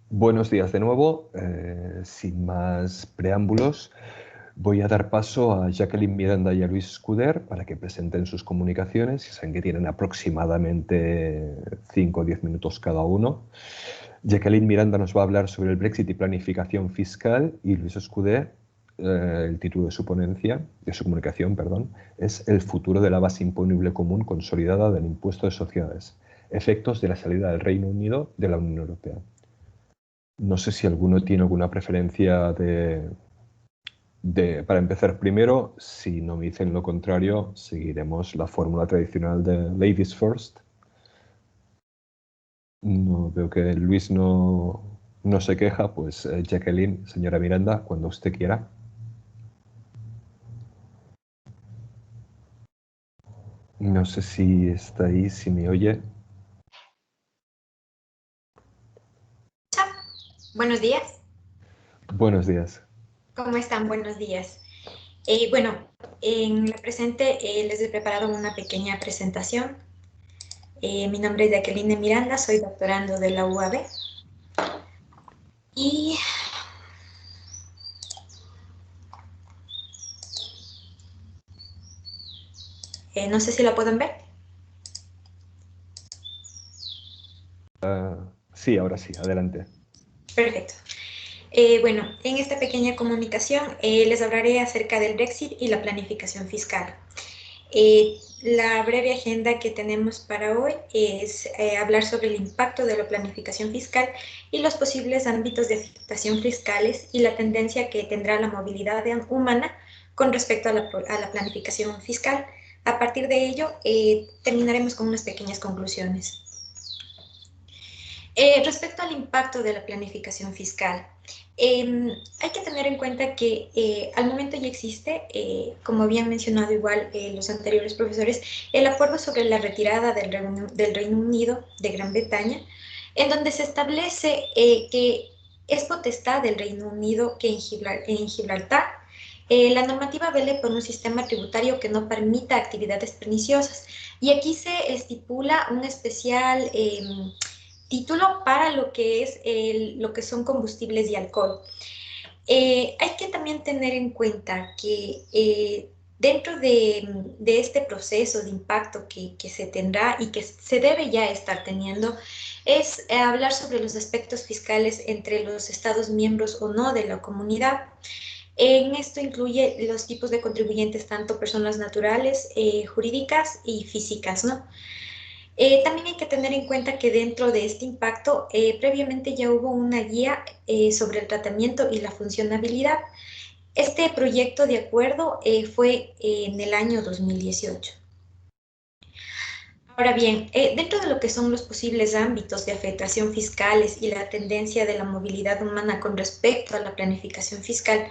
Buenos días de nuevo. Sin más preámbulos, voy a dar paso a Jacqueline Miranda y a Luis Scuder para que presenten sus comunicaciones. Ya saben que tienen aproximadamente 5 o 10 minutos cada uno. Jacqueline Miranda nos va a hablar sobre el Brexit y planificación fiscal, y Luis Scuder, el título de su ponencia, de su comunicación, perdón, es El futuro de la base imponible común consolidada del impuesto de sociedades, efectos de la salida del Reino Unido de la Unión Europea. No sé si alguno tiene alguna preferencia para empezar primero. Si no me dicen lo contrario, seguiremos la fórmula tradicional de Ladies First. No veo que Luis no se queja, pues Jacqueline, señora Miranda, cuando usted quiera. No sé si está ahí, si me oye. Buenos días. Buenos días. ¿Cómo están? Buenos días. Bueno, en la presente les he preparado una pequeña presentación. Mi nombre es Jacqueline Miranda, soy doctorando de la UAB. Y no sé si la pueden ver. Sí, ahora sí, adelante. Perfecto. Bueno, en esta pequeña comunicación les hablaré acerca del Brexit y la planificación fiscal. La breve agenda que tenemos para hoy es hablar sobre el impacto de la planificación fiscal y los posibles ámbitos de afectación fiscales y la tendencia que tendrá la movilidad humana con respecto a la planificación fiscal. A partir de ello, terminaremos con unas pequeñas conclusiones. Respecto al impacto de la planificación fiscal, hay que tener en cuenta que al momento ya existe, como habían mencionado igual los anteriores profesores, el acuerdo sobre la retirada del Reino Unido de Gran Bretaña, en donde se establece que es potestad del Reino Unido que en Gibraltar la normativa vele por un sistema tributario que no permita actividades perniciosas. Y aquí se estipula un especial título para lo que es lo que son combustibles y alcohol. Hay que también tener en cuenta que dentro de este proceso de impacto que se tendrá y que se debe ya estar teniendo, es hablar sobre los aspectos fiscales entre los Estados miembros o no de la comunidad. En esto incluye los tipos de contribuyentes, tanto personas naturales, jurídicas y físicas, ¿no? También hay que tener en cuenta que dentro de este impacto, previamente ya hubo una guía sobre el tratamiento y la funcionabilidad. Este proyecto de acuerdo fue en el año 2018. Ahora bien, dentro de lo que son los posibles ámbitos de afectación fiscales y la tendencia de la movilidad humana con respecto a la planificación fiscal,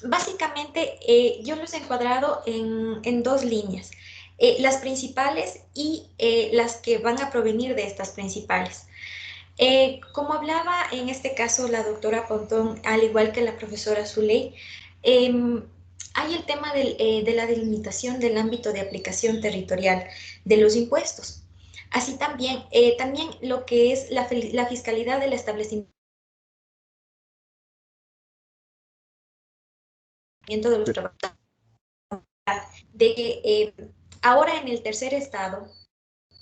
básicamente yo los he encuadrado en dos líneas, las principales y las que van a provenir de estas principales. Como hablaba en este caso la doctora Pontón, al igual que la profesora Zuley, hay el tema de la delimitación del ámbito de aplicación territorial de los impuestos. Así también, también lo que es la fiscalidad del establecimiento de los trabajadores, de que ahora en el tercer estado,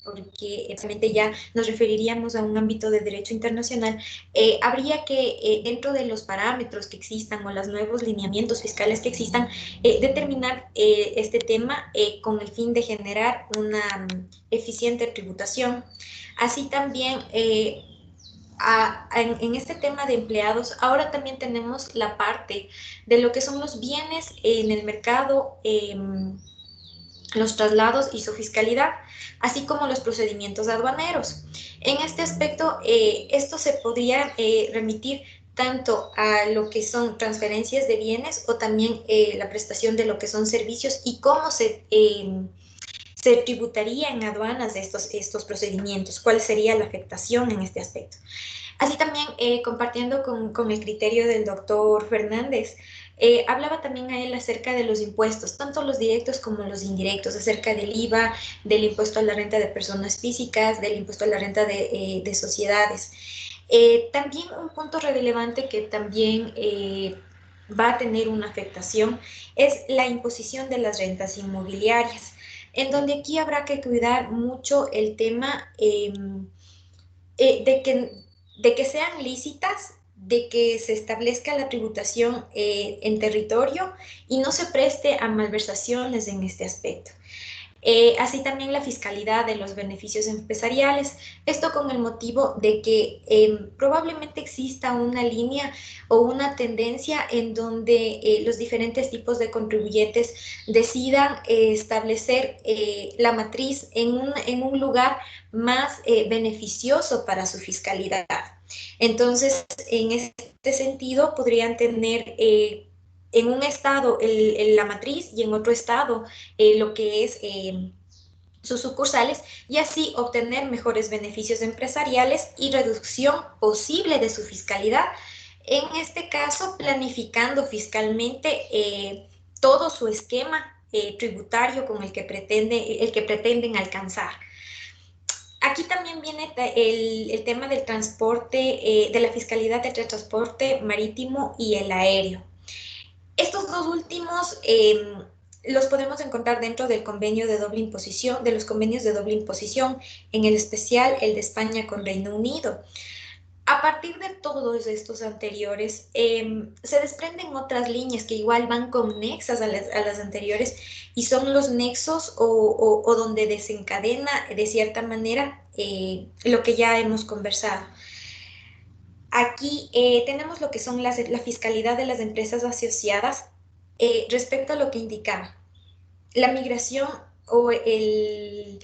porque realmente ya nos referiríamos a un ámbito de derecho internacional, habría que, dentro de los parámetros que existan o los nuevos lineamientos fiscales que existan, determinar este tema con el fin de generar una eficiente tributación. Así también, en este tema de empleados, ahora también tenemos la parte de lo que son los bienes en el mercado, los traslados y su fiscalidad, así como los procedimientos aduaneros. En este aspecto, esto se podría remitir tanto a lo que son transferencias de bienes o también la prestación de lo que son servicios y cómo se tributaría en aduanas de estos procedimientos, cuál sería la afectación en este aspecto. Así también, compartiendo con el criterio del doctor Fernández, hablaba también a él acerca de los impuestos, tanto los directos como los indirectos, acerca del IVA, del impuesto a la renta de personas físicas, del impuesto a la renta de sociedades. También un punto relevante que también va a tener una afectación es la imposición de las rentas inmobiliarias, en donde aquí habrá que cuidar mucho el tema de que sean lícitas, de que se establezca la tributación en territorio y no se preste a malversaciones en este aspecto. Así también la fiscalidad de los beneficios empresariales. Esto con el motivo de que probablemente exista una línea o una tendencia en donde los diferentes tipos de contribuyentes decidan establecer la matriz en un lugar más beneficioso para su fiscalidad. Entonces, en este sentido, podrían tener en un estado la matriz y en otro estado lo que es sus sucursales y así obtener mejores beneficios empresariales y reducción posible de su fiscalidad. En este caso, planificando fiscalmente todo su esquema tributario con el que pretenden alcanzar. Aquí también viene el tema del transporte, de la fiscalidad del transporte marítimo y el aéreo. Estos dos últimos los podemos encontrar dentro del convenio de doble imposición, de los convenios de doble imposición, en el especial el de España con Reino Unido. A partir de todos estos anteriores, se desprenden otras líneas que igual van conexas a las anteriores y son los nexos o donde desencadena de cierta manera lo que ya hemos conversado. Aquí tenemos lo que son la fiscalidad de las empresas asociadas respecto a lo que indicaba. La migración o el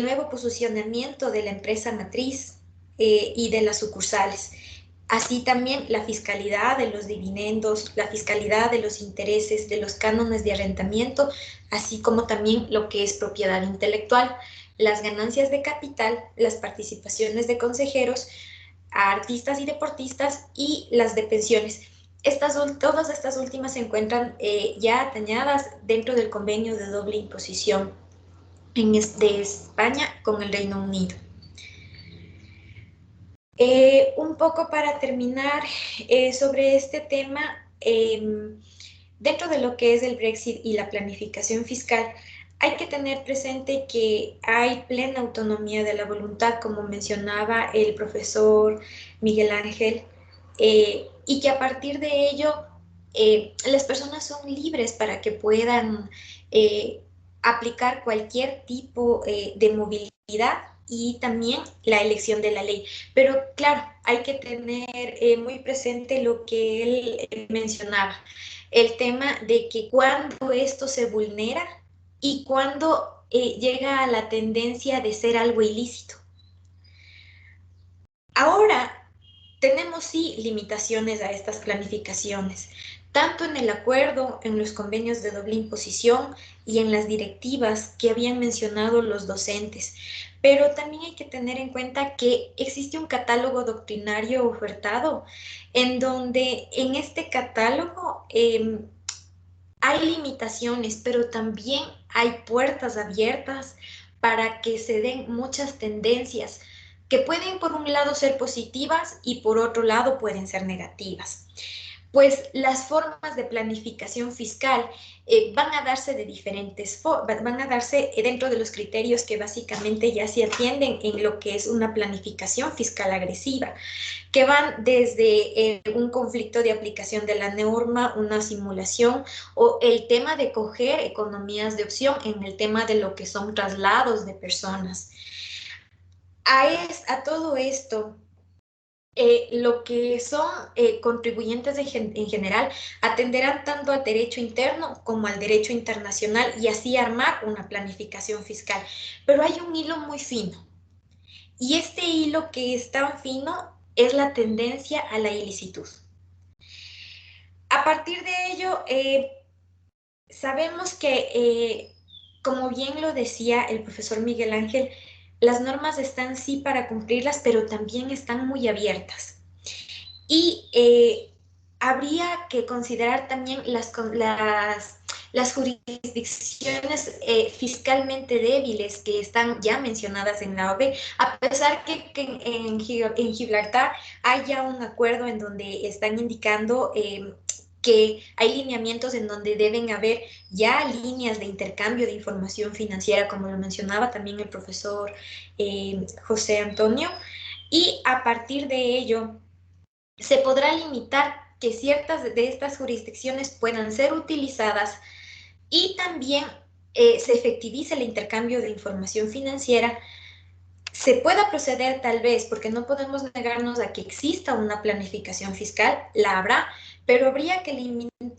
nuevo posicionamiento de la empresa matriz y de las sucursales. Así también la fiscalidad de los dividendos, la fiscalidad de los intereses, de los cánones de arrendamiento, así como también lo que es propiedad intelectual, las ganancias de capital, las participaciones de consejeros, a artistas y deportistas y las de pensiones. Todas estas últimas se encuentran ya atañadas dentro del convenio de doble imposición de España con el Reino Unido. Un poco para terminar sobre este tema, dentro de lo que es el Brexit y la planificación fiscal, hay que tener presente que hay plena autonomía de la voluntad, como mencionaba el profesor Miguel Ángel, y que a partir de ello las personas son libres para que puedan aplicar cualquier tipo de movilidad y también la elección de la ley. Pero claro, hay que tener muy presente lo que él mencionaba, el tema de que cuando esto se vulnera y cuando llega a la tendencia de ser algo ilícito. Ahora, tenemos sí limitaciones a estas planificaciones, tanto en el acuerdo, en los convenios de doble imposición y en las directivas que habían mencionado los docentes. Pero también hay que tener en cuenta que existe un catálogo doctrinario ofertado en donde en este catálogo hay limitaciones, pero también hay puertas abiertas para que se den muchas tendencias que pueden por un lado ser positivas y por otro lado pueden ser negativas. Pues las formas de planificación fiscal van a darse de diferentes van a darse dentro de los criterios que básicamente ya se atienden en lo que es una planificación fiscal agresiva, que van desde un conflicto de aplicación de la norma, una simulación o el tema de coger economías de opción en el tema de lo que son traslados de personas. A todo esto, lo que son contribuyentes en general atenderán tanto al derecho interno como al derecho internacional y así armar una planificación fiscal. Pero hay un hilo muy fino y este hilo que es tan fino es la tendencia a la ilicitud. A partir de ello, sabemos que, como bien lo decía el profesor Miguel Ángel, las normas están sí para cumplirlas, pero también están muy abiertas. Y habría que considerar también las jurisdicciones fiscalmente débiles que están ya mencionadas en la OVE, a pesar que en Gibraltar haya un acuerdo en donde están indicando que hay lineamientos en donde deben haber ya líneas de intercambio de información financiera, como lo mencionaba también el profesor José Antonio, y a partir de ello se podrá limitar que ciertas de estas jurisdicciones puedan ser utilizadas y también se efectivice el intercambio de información financiera. Se pueda proceder tal vez, porque no podemos negarnos a que exista una planificación fiscal, la habrá, pero habría que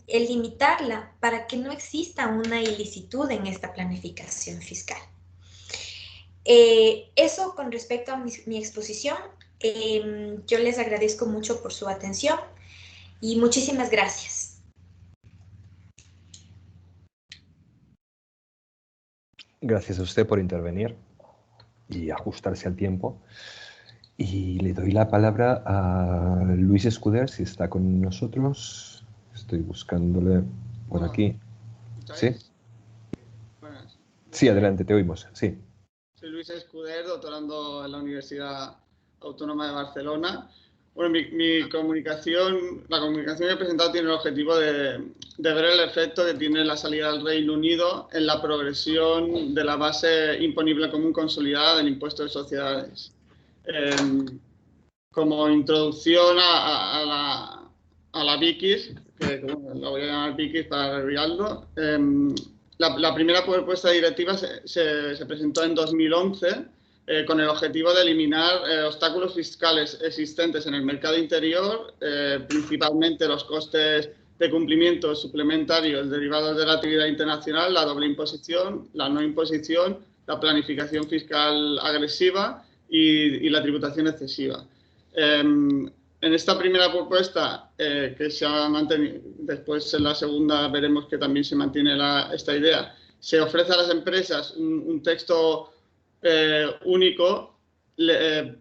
limitarla para que no exista una ilicitud en esta planificación fiscal. Eso con respecto a mi exposición. Yo les agradezco mucho por su atención y muchísimas gracias. Gracias a usted por intervenir y ajustarse al tiempo. Y le doy la palabra a Luis Escuder, si está con nosotros. Estoy buscándole por aquí. ¿Sí? Buenas. Sí, adelante, te oímos. Sí. Soy Luis Escuder, doctorando en la Universidad Autónoma de Barcelona. Bueno, mi comunicación, la comunicación que he presentado tiene el objetivo de ver el efecto que tiene la salida del Reino Unido en la progresión de la base imponible común consolidada del impuesto de sociedades. Como introducción a la BICIS, que bueno, la voy a llamar BICIS para abreviarlo, la primera propuesta directiva se presentó en 2011 con el objetivo de eliminar obstáculos fiscales existentes en el mercado interior, principalmente los costes de cumplimiento suplementarios derivados de la actividad internacional, la doble imposición, la no imposición, la planificación fiscal agresiva y la tributación excesiva. En esta primera propuesta, que se ha mantenido, después en la segunda veremos que también se mantiene esta idea, se ofrece a las empresas un texto único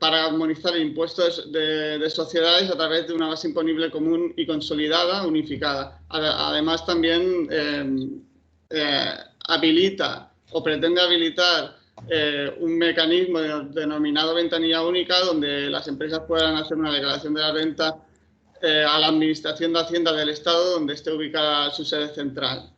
para armonizar el impuesto de sociedades a través de una base imponible común y consolidada, unificada. Además, también habilita o pretende habilitar un mecanismo denominado ventanilla única, donde las empresas puedan hacer una declaración de la renta a la Administración de Hacienda del Estado, donde esté ubicada su sede central.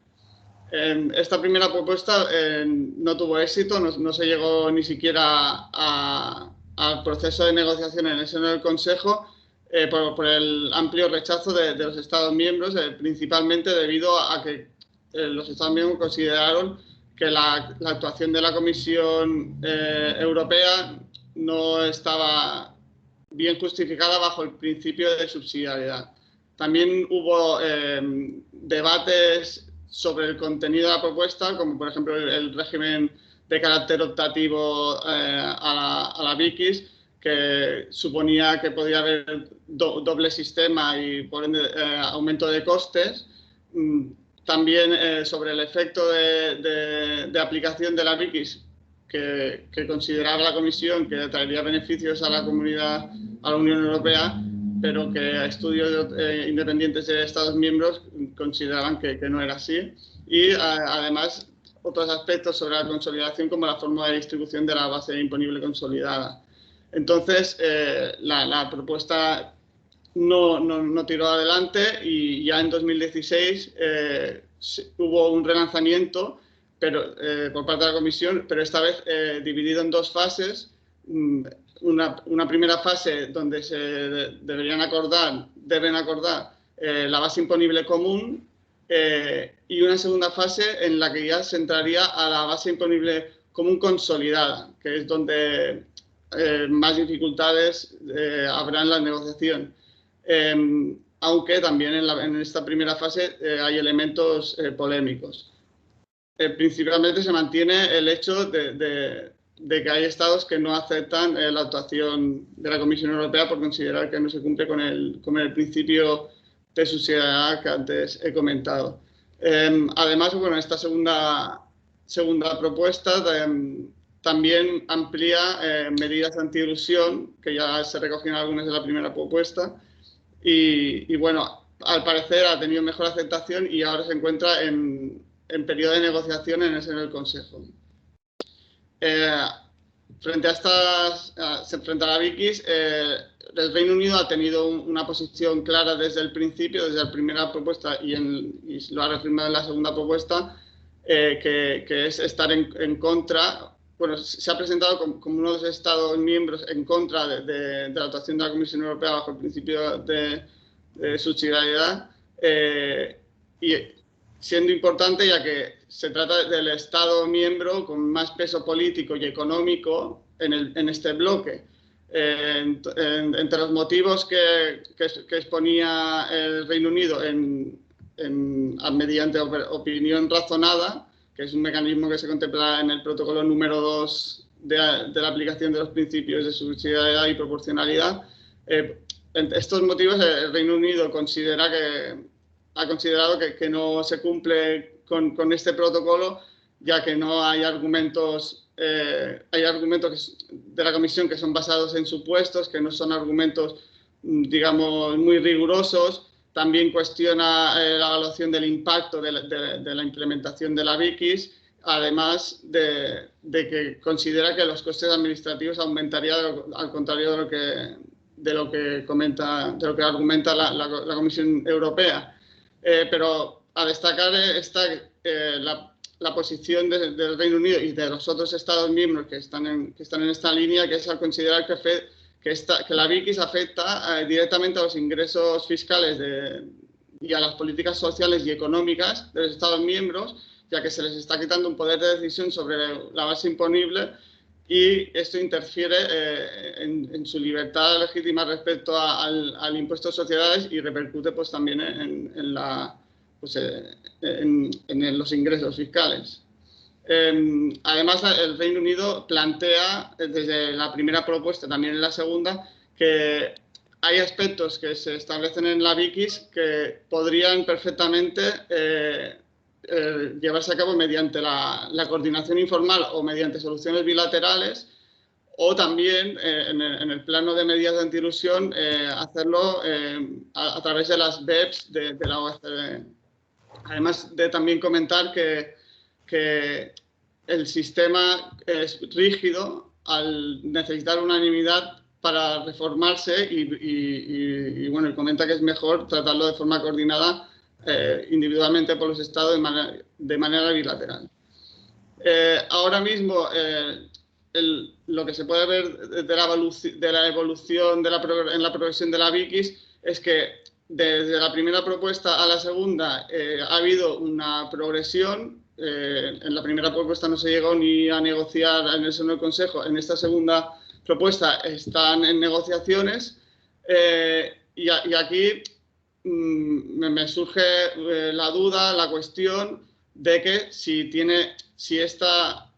Esta primera propuesta no tuvo éxito, no se llegó ni siquiera al proceso de negociación en el seno del Consejo por el amplio rechazo de los Estados miembros, principalmente debido a que los Estados miembros consideraron que la actuación de la Comisión Europea no estaba bien justificada bajo el principio de subsidiariedad. También hubo debates sobre el contenido de la propuesta, como por ejemplo el régimen de carácter optativo a la BICIS, que suponía que podía haber doble sistema y por ende aumento de costes. También sobre el efecto de aplicación de la BICIS, que consideraba la Comisión que traería beneficios a la comunidad, a la Unión Europea, pero que estudios independientes de Estados miembros consideraban que no era así. Y además otros aspectos sobre la consolidación, como la forma de distribución de la base imponible consolidada. Entonces, la propuesta no tiró adelante y ya en 2016 hubo un relanzamiento por parte de la Comisión, pero esta vez dividido en dos fases. Una primera fase donde se deben acordar la base imponible común y una segunda fase en la que ya se entraría a la base imponible común consolidada, que es donde más dificultades habrá en la negociación. Aunque también en esta primera fase hay elementos polémicos. Principalmente se mantiene el hecho de que hay estados que no aceptan la actuación de la Comisión Europea por considerar que no se cumple con el principio de subsidiariedad que antes he comentado. Además, bueno, esta segunda propuesta también amplía medidas antielusión, que ya se recogían algunas de la primera propuesta, y bueno, al parecer ha tenido mejor aceptación y ahora se encuentra en en periodo de negociación en el Consejo. Frente a la Vikis, el Reino Unido ha tenido una posición clara desde el principio, desde la primera propuesta y lo ha reafirmado en la segunda propuesta, que es estar en contra. Bueno, se ha presentado como uno de los Estados miembros en contra de la actuación de la Comisión Europea bajo el principio de subsidiariedad, y siendo importante ya que se trata del Estado miembro con más peso político y económico en este bloque. Entre los motivos que exponía el Reino Unido mediante opinión razonada, que es un mecanismo que se contempla en el protocolo número 2 de la aplicación de los principios de subsidiariedad y proporcionalidad. Estos motivos el Reino Unido ha considerado que no se cumple con este protocolo, ya que no hay argumentos de la Comisión que son basados en supuestos, que no son argumentos, digamos, muy rigurosos. También cuestiona la evaluación del impacto de la implementación de la Vikis, además de que considera que los costes administrativos aumentarían, al contrario de lo que argumenta la Comisión Europea. Pero a destacar está la posición del Reino Unido y de los otros Estados miembros que están en esta línea, que es al considerar que la Vikis afecta directamente a los ingresos fiscales y a las políticas sociales y económicas de los Estados miembros, ya que se les está quitando un poder de decisión sobre la base imponible, y esto interfiere en su libertad legítima respecto al impuesto de sociedades y repercute pues, también en los ingresos fiscales. Además, el Reino Unido plantea desde la primera propuesta, también en la segunda, que hay aspectos que se establecen en la Vikis que podrían perfectamente llevarse a cabo mediante la coordinación informal o mediante soluciones bilaterales, o también en el plano de medidas de antiilusión hacerlo a través de las BEPS de la OECD. Además de también comentar que el sistema es rígido al necesitar unanimidad para reformarse y bueno, comenta que es mejor tratarlo de forma coordinada individualmente por los estados de manera bilateral. Ahora mismo lo que se puede ver de la evolución en la progresión de la Vikis es que desde la primera propuesta a la segunda ha habido una progresión. En la primera propuesta no se llegó ni a negociar en el seno del Consejo. En esta segunda propuesta están en negociaciones y aquí me surge la duda, la cuestión de que si esta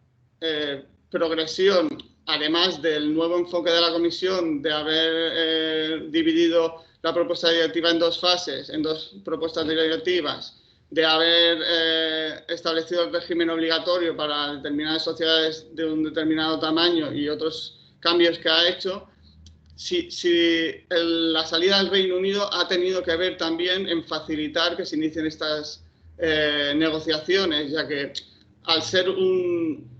progresión, además del nuevo enfoque de la Comisión de haber dividido la propuesta directiva en dos fases, en dos propuestas directivas, de haber establecido el régimen obligatorio para determinadas sociedades de un determinado tamaño y otros cambios que ha hecho, si la salida del Reino Unido ha tenido que ver también en facilitar que se inicien estas negociaciones, ya que al ser un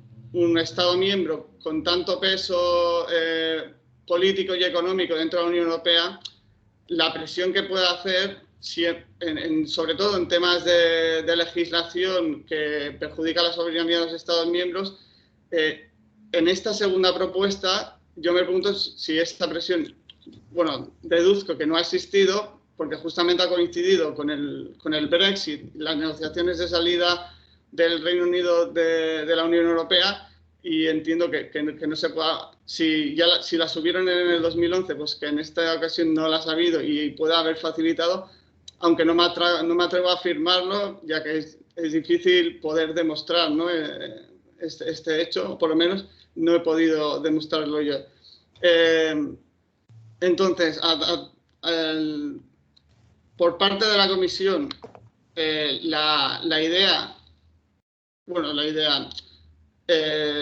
Estado miembro con tanto peso político y económico dentro de la Unión Europea, la presión que puede hacer, sobre todo en temas de legislación que perjudica la soberanía de los Estados miembros, en esta segunda propuesta yo me pregunto si esta presión, bueno, deduzco que no ha existido porque justamente ha coincidido con el Brexit, las negociaciones de salida del Reino Unido de la Unión Europea, y entiendo que no se pueda, si las subieron en el 2011, pues que en esta ocasión no las ha habido y pueda haber facilitado, aunque no me atrevo a afirmarlo, ya que es difícil poder demostrar, ¿no? Este hecho, o por lo menos no he podido demostrarlo yo. Entonces, por parte de la Comisión, la idea,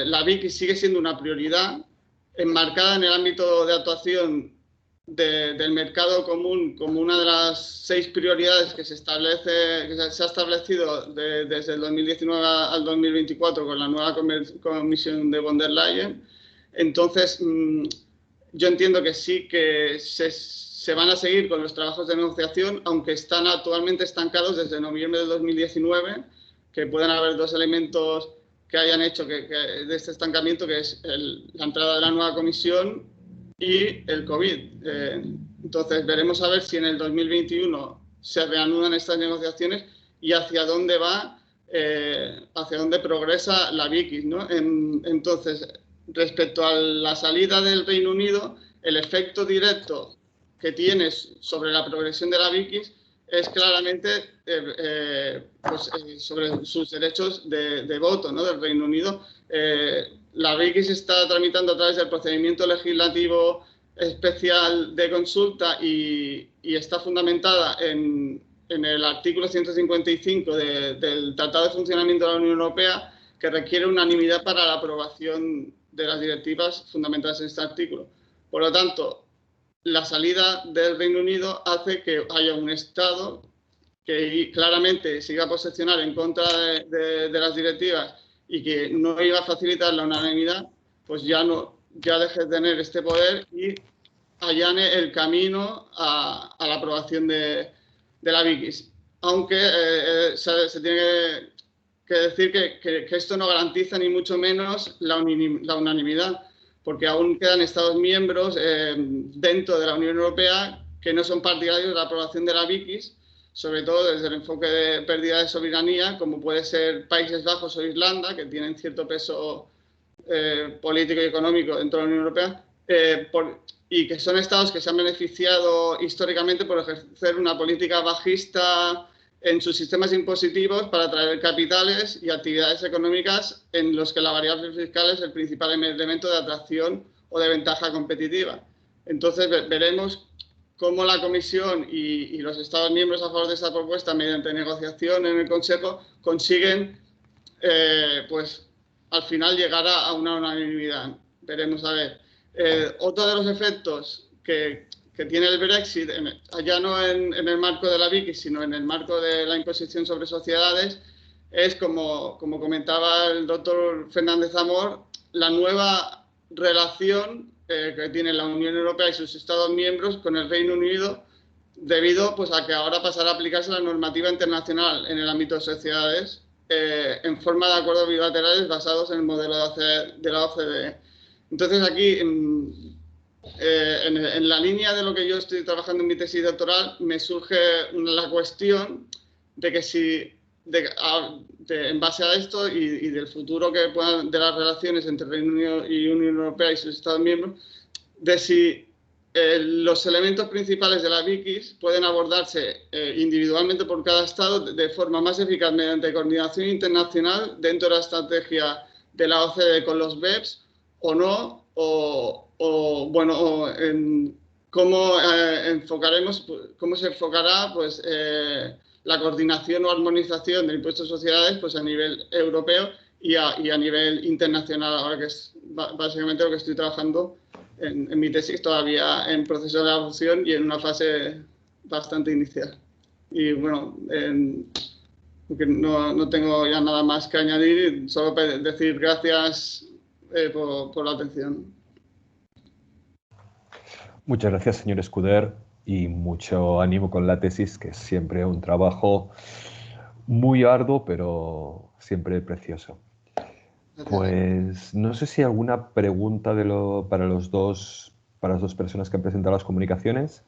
la Vikis sigue siendo una prioridad enmarcada en el ámbito de actuación del mercado común como una de las 6 prioridades que se ha establecido desde el 2019 al 2024 con la nueva comisión de von der Leyen. Entonces, yo entiendo que sí que se van a seguir con los trabajos de negociación, aunque están actualmente estancados desde noviembre del 2019, que pueden haber 2 elementos que hayan hecho de este estancamiento, que es la entrada de la nueva comisión y el COVID. Entonces, veremos a ver si en el 2021 se reanudan estas negociaciones y hacia dónde hacia dónde progresa la BICIS, ¿no? Entonces, respecto a la salida del Reino Unido, el efecto directo que tiene sobre la progresión de la BICIS es claramente sobre sus derechos de voto, ¿no?, del Reino Unido. La BICIS está tramitando a través del procedimiento legislativo especial de consulta y está fundamentada en el artículo 155 del Tratado de Funcionamiento de la Unión Europea, que requiere unanimidad para la aprobación de las directivas fundamentadas en este artículo. Por lo tanto, la salida del Reino Unido hace que haya un Estado que claramente se iba a posicionar en contra de las directivas y que no iba a facilitar la unanimidad, pues ya deje de tener este poder y allane el camino a la aprobación de la BICIS. Aunque se tiene que decir que esto no garantiza ni mucho menos la unanimidad, porque aún quedan Estados miembros dentro de la Unión Europea que no son partidarios de la aprobación de la BICIS, sobre todo desde el enfoque de pérdida de soberanía, como puede ser Países Bajos o Irlanda, que tienen cierto peso político y económico dentro de la Unión Europea, y que son estados que se han beneficiado históricamente por ejercer una política bajista en sus sistemas impositivos para atraer capitales y actividades económicas en los que la variable fiscal es el principal elemento de atracción o de ventaja competitiva. Entonces, veremos cómo la Comisión y los Estados miembros a favor de esta propuesta, mediante negociación en el Consejo, consiguen, pues, al final llegar a una unanimidad. Veremos a ver. Otro de los efectos que tiene el Brexit, ya no en el marco de la BICIS, sino en el marco de la imposición sobre sociedades, es, como comentaba el doctor Fernández Amor, la nueva relación que tiene la Unión Europea y sus Estados miembros con el Reino Unido, debido pues, a que ahora pasará a aplicarse la normativa internacional en el ámbito de sociedades en forma de acuerdos bilaterales basados en el modelo de la OCDE. Entonces, aquí, en la línea de lo que yo estoy trabajando en mi tesis doctoral, me surge la cuestión de que en base a esto y del futuro que puedan, de las relaciones entre Reino Unido y Unión Europea y sus Estados miembros, de si los elementos principales de la BICIS pueden abordarse individualmente por cada Estado de forma más eficaz mediante coordinación internacional dentro de la estrategia de la OCDE con los BEPS o no, cómo se enfocará pues, la coordinación o armonización del impuesto de sociedades pues, a nivel europeo y a nivel internacional, ahora que es básicamente lo que estoy trabajando en mi tesis, todavía en proceso de elaboración y en una fase bastante inicial. Y bueno, porque no tengo ya nada más que añadir, solo decir gracias por la atención. Muchas gracias, señor Escuder, y mucho ánimo con la tesis, que es siempre un trabajo muy arduo, pero siempre precioso. Pues no sé si hay alguna pregunta para las dos personas que han presentado las comunicaciones.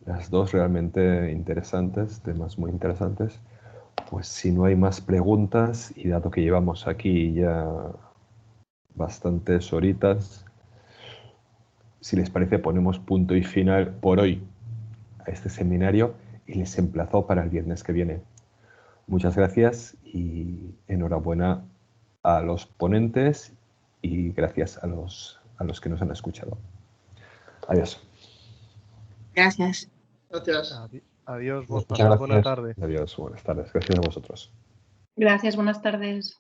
Las dos realmente interesantes, temas muy interesantes. Pues si no hay más preguntas, y dado que llevamos aquí ya bastantes horitas, si les parece ponemos punto y final por hoy a este seminario y les emplazo para el viernes que viene. Muchas gracias y enhorabuena a los ponentes y gracias a los que nos han escuchado. Adiós. Gracias. Gracias. Adiós, Muchas gracias. buenas tardes. Adiós, buenas tardes. Gracias a vosotros. Gracias, buenas tardes.